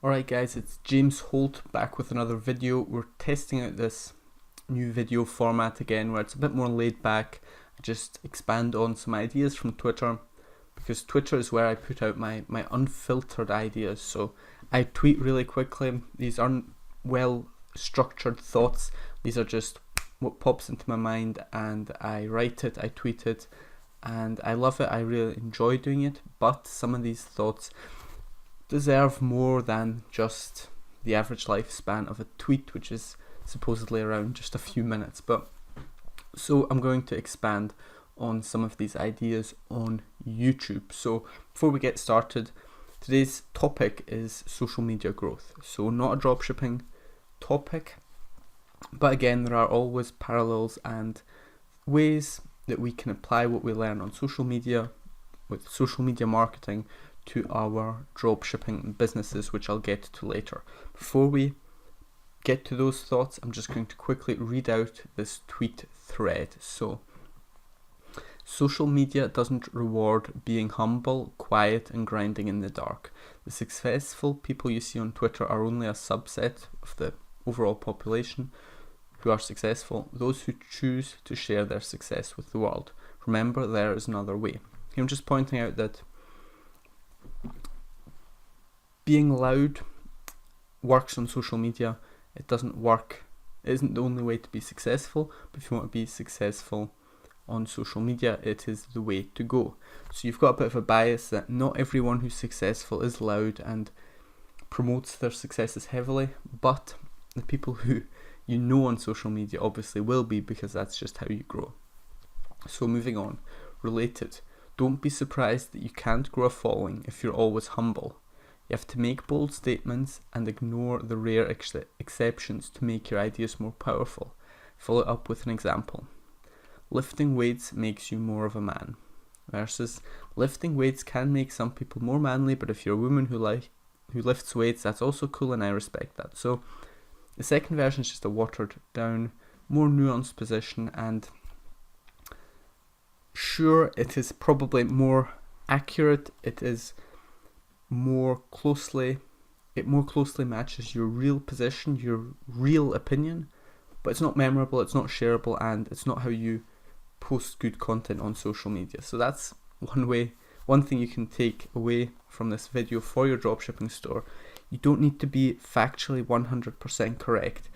Alright guys, it's James Holt back with another video. We're testing out this new video format again where it's a bit more laid back. I just expand on some ideas from Twitter because Twitter is where I put out my unfiltered ideas. So I tweet really quickly. These aren't well structured thoughts. These are just what pops into my mind and I write it, I tweet it, and I love it. I really enjoy doing it, but some of these thoughts deserve more than just the average lifespan of a tweet, which is supposedly around just a few minutes. So I'm going to expand on some of these ideas on YouTube. So before we get started, today's topic is social media growth. So not a dropshipping topic, but again, there are always parallels and ways that we can apply what we learn on social media with social media marketing to our dropshipping businesses, which I'll get to later. Before we get to those thoughts, I'm just going to quickly read out this tweet thread. So, social media doesn't reward being humble, quiet, and grinding in the dark. The successful people you see on Twitter are only a subset of the overall population who are successful, those who choose to share their success with the world. Remember, there is another way. I'm just pointing out that being loud works on social media. It doesn't work. It isn't the only way to be successful, but if you want to be successful on social media, it is the way to go. So you've got a bit of a bias that not everyone who's successful is loud and promotes their successes heavily, but the people who you know on social media obviously will be, because that's just how you grow. So moving on, related. Don't be surprised that you can't grow a following if you're always humble. You have to make bold statements and ignore the rare exceptions to make your ideas more powerful. Follow up with an example. Lifting weights makes you more of a man. Versus, lifting weights can make some people more manly, but if you're a woman who lifts weights, that's also cool and I respect that. So the second version is just a watered down, more nuanced position, and sure, it is probably more accurate. It more closely matches your real position, your real opinion, but it's not memorable, it's not shareable, and it's not how you post good content on social media. So that's one thing you can take away from this video for your dropshipping store. You don't need to be factually 100% correct.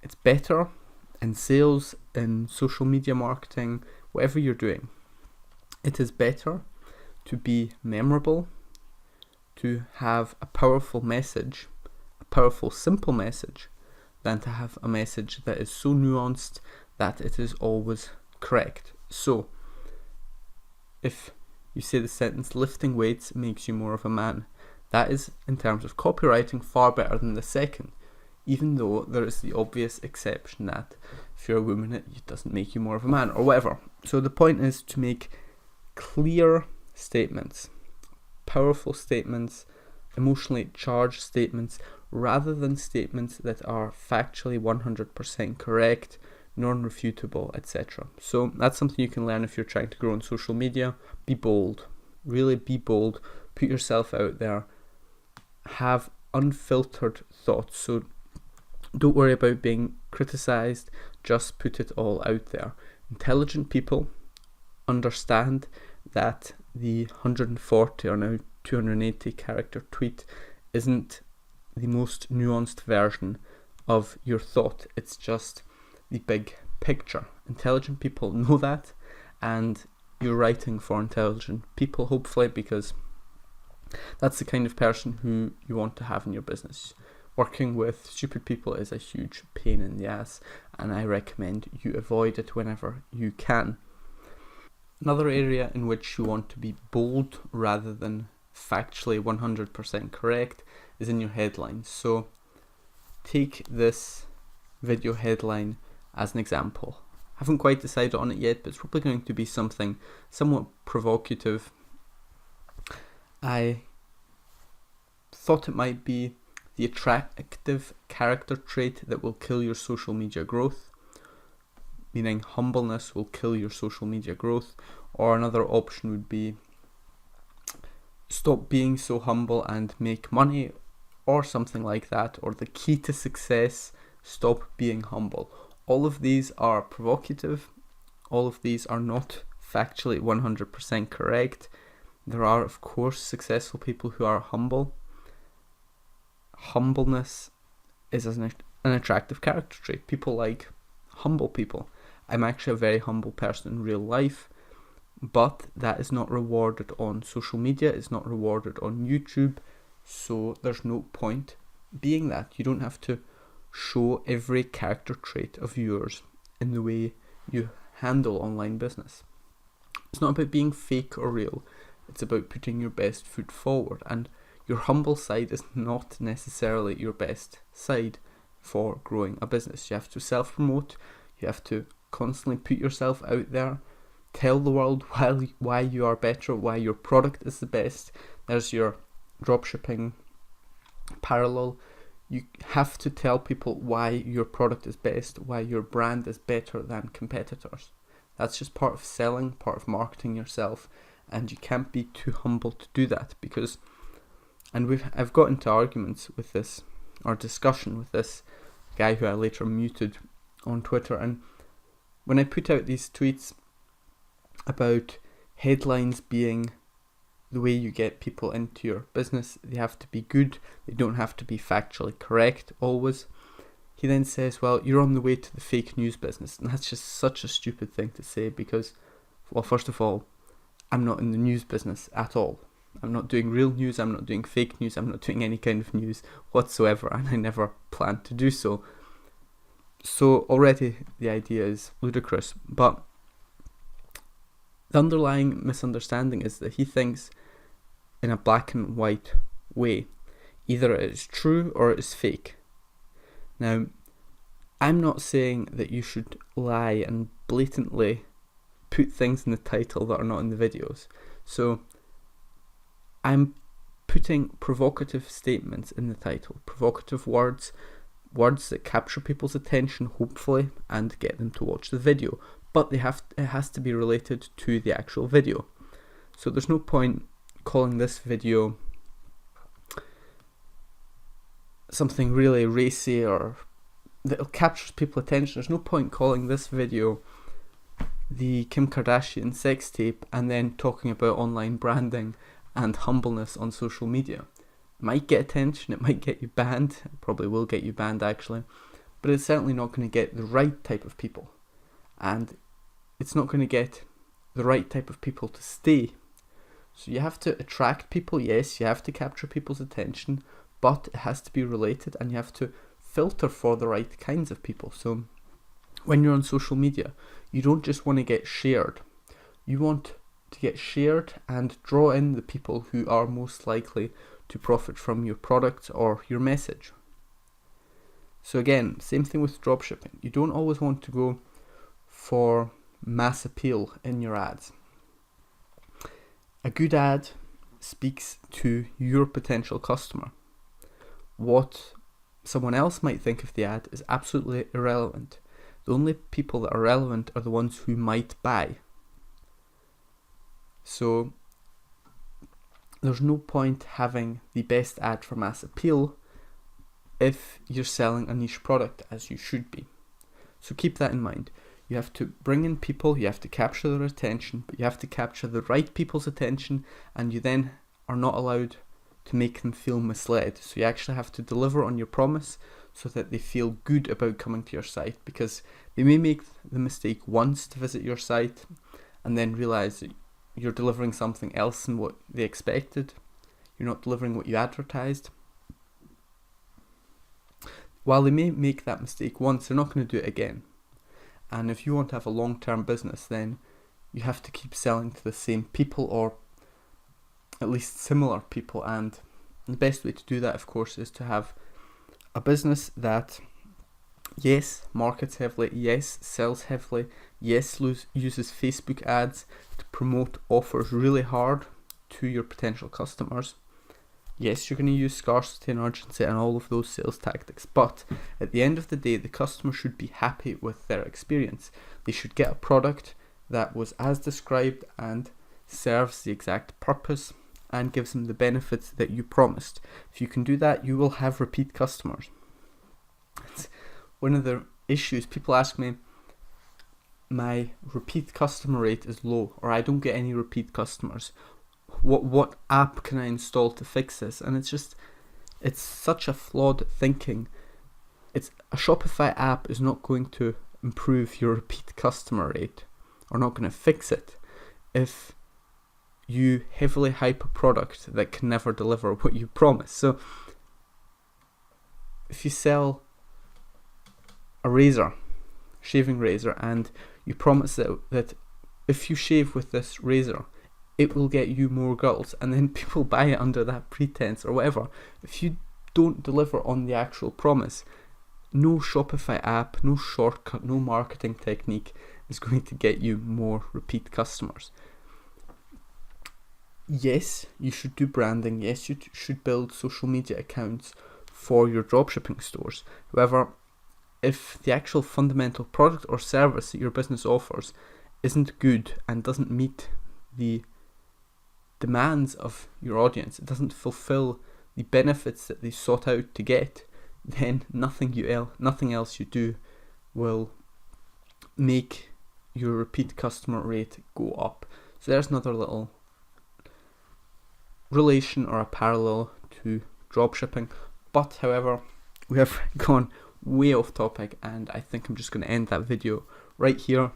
It's better in sales, in social media marketing, whatever you're doing. It is better to be memorable, to have a powerful message, a powerful, simple message, than to have a message that is so nuanced that it is always correct. So, if you say the sentence, lifting weights makes you more of a man, that is, in terms of copywriting, far better than the second, even though there is the obvious exception that if you're a woman, it doesn't make you more of a man, or whatever. So the point is to make clear statements, powerful statements, emotionally charged statements, rather than statements that are factually 100% correct, non-refutable, etc. So that's something you can learn if you're trying to grow on social media. Be bold, really be bold, put yourself out there, have unfiltered thoughts. So don't worry about being criticized, just put it all out there. Intelligent people understand that the 140 or now 280 character tweet isn't the most nuanced version of your thought. It's just the big picture. Intelligent people know that, and you're writing for intelligent people, hopefully, because that's the kind of person who you want to have in your business. Working with stupid people is a huge pain in the ass, and I recommend you avoid it whenever you can. Another area in which you want to be bold rather than factually 100% correct is in your headlines. So take this video headline as an example. I haven't quite decided on it yet, but it's probably going to be something somewhat provocative. I thought it might be the attractive character trait that will kill your social media growth, meaning humbleness will kill your social media growth. Or another option would be stop being so humble and make money, or something like that, or the key to success, stop being humble. All of these are provocative. All of these are not factually 100% correct. There are, of course, successful people who are humble. Humbleness is an attractive character trait. People like humble people. I'm actually a very humble person in real life, but that is not rewarded on social media. It's not rewarded on YouTube, so there's no point being that. You don't have to show every character trait of yours in the way you handle online business. It's not about being fake or real. It's about putting your best foot forward, and your humble side is not necessarily your best side for growing a business. You have to self-promote. You have to constantly put yourself out there. Tell the world why you are better, why your product is the best. There's your dropshipping parallel. You have to tell people why your product is best, why your brand is better than competitors. That's just part of selling, part of marketing yourself, and you can't be too humble to do that, because, and I've got into arguments with this, or discussion with this guy who I later muted on Twitter, and when I put out these tweets about headlines being the way you get people into your business, they have to be good, they don't have to be factually correct always. He then says, well, you're on the way to the fake news business. And that's just such a stupid thing to say, because, well, first of all, I'm not in the news business at all. I'm not doing real news, I'm not doing fake news, I'm not doing any kind of news whatsoever, and I never plan to do so. So already the idea is ludicrous, but the underlying misunderstanding is that he thinks in a black and white way. Either it is true or it is fake. Now, I'm not saying that you should lie and blatantly put things in the title that are not in the videos. So I'm putting provocative statements in the title, provocative words that capture people's attention, hopefully, and get them to watch the video. But it has to be related to the actual video. So there's no point calling this video something really racy or that captures people's attention. There's no point calling this video the Kim Kardashian sex tape and then talking about online branding and humbleness on social media. It might get attention, it might get you banned, it probably will get you banned actually, but it's certainly not going to get the right type of people, and it's not going to get the right type of people to stay. So you have to attract people, yes, you have to capture people's attention, but it has to be related, and you have to filter for the right kinds of people. So when you're on social media, you don't just want to get shared. You want to get shared and draw in the people who are most likely to profit from your product or your message. So again, same thing with dropshipping. You don't always want to go for mass appeal in your ads. A good ad speaks to your potential customer. What someone else might think of the ad is absolutely irrelevant. The only people that are relevant are the ones who might buy. So there's no point having the best ad for mass appeal if you're selling a niche product, as you should be. So keep that in mind. You have to bring in people, you have to capture their attention, but you have to capture the right people's attention, and you then are not allowed to make them feel misled. So you actually have to deliver on your promise so that they feel good about coming to your site, because they may make the mistake once to visit your site and then realize that you're delivering something else than what they expected. You're not delivering what you advertised. While they may make that mistake once, they're not going to do it again. And if you want to have a long-term business, then you have to keep selling to the same people, or at least similar people. And the best way to do that, of course, is to have a business that, yes, markets heavily, yes, sells heavily, yes, uses Facebook ads to promote offers really hard to your potential customers. Yes, you're going to use scarcity and urgency and all of those sales tactics, but at the end of the day, the customer should be happy with their experience. They should get a product that was as described and serves the exact purpose and gives them the benefits that you promised. If you can do that, you will have repeat customers. It's one of the issues. People ask me, my repeat customer rate is low, or I don't get any repeat customers. What app can I install to fix this? And it's such a flawed thinking. It's a Shopify app is not going to improve your repeat customer rate, or not going to fix it, if you heavily hype a product that can never deliver what you promise. So if you sell a razor, shaving razor, and you promise that if you shave with this razor, it will get you more girls, and then people buy it under that pretense or whatever. If you don't deliver on the actual promise, no Shopify app, no shortcut, no marketing technique is going to get you more repeat customers. Yes, you should do branding. Yes, you should build social media accounts for your dropshipping stores. However, if the actual fundamental product or service that your business offers isn't good and doesn't meet the demands of your audience, it doesn't fulfill the benefits that they sought out to get, then nothing else you do will make your repeat customer rate go up. So there's another little relation or a parallel to dropshipping. But however, we have gone way off topic, and I think I'm just going to end that video right here.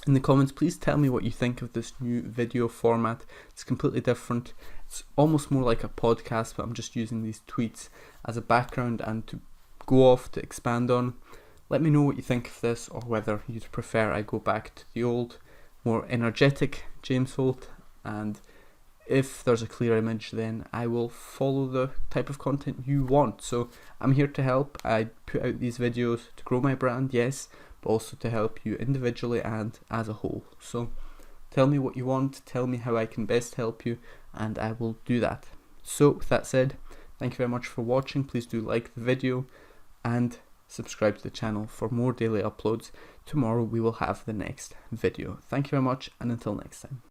In the comments, please tell me what you think of this new video format. It's completely different. It's almost more like a podcast, but I'm just using these tweets as a background and to go off to expand on. Let me know what you think of this, or whether you'd prefer I go back to the old, more energetic James Holt. And if there's a clear image, then I will follow the type of content you want. So I'm here to help. I put out these videos to grow my brand, yes, but also to help you individually and as a whole. So tell me what you want, tell me how I can best help you, and I will do that. So with that said, thank you very much for watching. Please do like the video and subscribe to the channel for more daily uploads. Tomorrow we will have the next video. Thank you very much, and until next time.